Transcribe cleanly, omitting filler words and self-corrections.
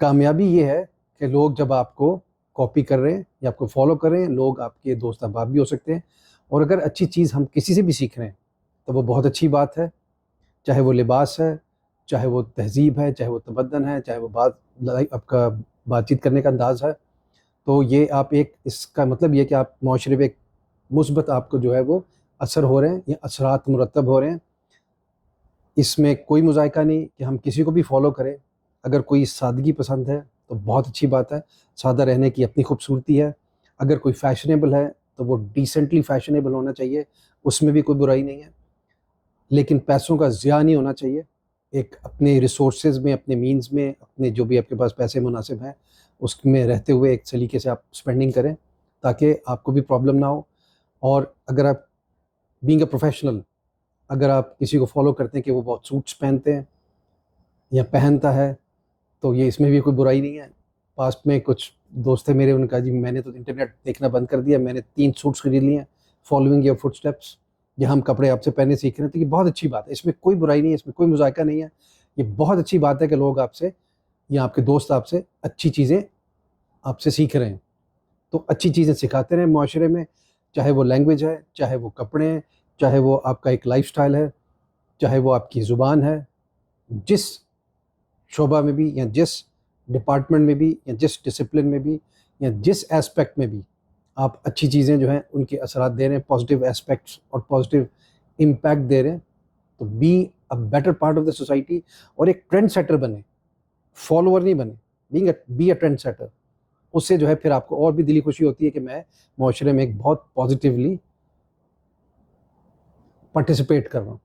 کامیابی یہ ہے کہ لوگ جب آپ کو کاپی کر رہے ہیں یا آپ کو فالو کر رہے ہیں، لوگ آپ کے دوست احباب بھی ہو سکتے ہیں، اور اگر اچھی چیز ہم کسی سے بھی سیکھ رہے ہیں تو وہ بہت اچھی بات ہے، چاہے وہ لباس ہے، چاہے وہ تہذیب ہے، چاہے وہ تمدن ہے، چاہے وہ آپ کا بات چیت کرنے کا انداز ہے. تو یہ آپ ایک، اس کا مطلب یہ کہ آپ معاشرے پہ ایک مثبت آپ کو جو ہے وہ اثر ہو رہے ہیں یا اثرات مرتب ہو رہے ہیں. اس میں کوئی مذائقہ نہیں کہ ہم کسی کو بھی فالو کریں. اگر کوئی سادگی پسند ہے تو بہت اچھی بات ہے، سادہ رہنے کی اپنی خوبصورتی ہے. اگر کوئی فیشنیبل ہے تو وہ ڈیسنٹلی فیشنیبل ہونا چاہیے، اس میں بھی کوئی برائی نہیں ہے. لیکن پیسوں کا ضیاع نہیں ہونا چاہیے. ایک اپنے ریسورسز میں، اپنے مینز میں، اپنے جو بھی آپ کے پاس پیسے مناسب ہیں اس میں رہتے ہوئے ایک سلیقے سے آپ اسپینڈنگ کریں تاکہ آپ کو بھی پرابلم نہ ہو. اور اگر آپ بینگ اے پروفیشنل، اگر آپ کسی کو فالو کرتے ہیں کہ وہ بہت سوٹس پہنتے ہیں یا پہنتا ہے تو یہ اس میں بھی کوئی برائی نہیں ہے. پاسٹ میں کچھ دوست تھے میرے، ان کا جی میں نے تو انٹرنیٹ دیکھنا بند کر دیا، میں نے 3 سوٹس خرید لیے ہیں، فالوئنگ یور فٹ اسٹیپس. یہ ہم کپڑے آپ سے پہننے سیکھ رہے ہیں تو یہ بہت اچھی بات ہے، اس میں کوئی برائی نہیں ہے، اس میں کوئی مذائقہ نہیں ہے. یہ بہت اچھی بات ہے کہ لوگ آپ سے یا آپ کے دوست آپ سے اچھی چیزیں آپ سے سیکھ رہے ہیں. تو اچھی چیزیں سکھاتے رہیں معاشرے میں، چاہے وہ لینگویج ہے، چاہے وہ کپڑے ہیں، چاہے وہ آپ کا ایک لائف سٹائل ہے، چاہے وہ آپ کی زبان ہے. جس شعبہ میں بھی یا جس ڈپارٹمنٹ میں بھی یا جس ڈسپلن میں بھی یا جس ایسپیکٹ میں بھی آپ اچھی چیزیں جو ہیں ان کے اثرات دے رہے ہیں، پازیٹیو ایسپیکٹس اور پازیٹیو امپیکٹ دے رہے ہیں، تو be a better part of the society. اور ایک ٹرینڈ سیٹر بنے، فالوور نہیں بنے، بی اے ٹرینڈ سیٹر. اس سے جو ہے پھر آپ کو اور بھی دلی خوشی ہوتی ہے کہ میں معاشرے میں ایک بہت پازیٹیولی پارٹیسپیٹ کر رہا ہوں.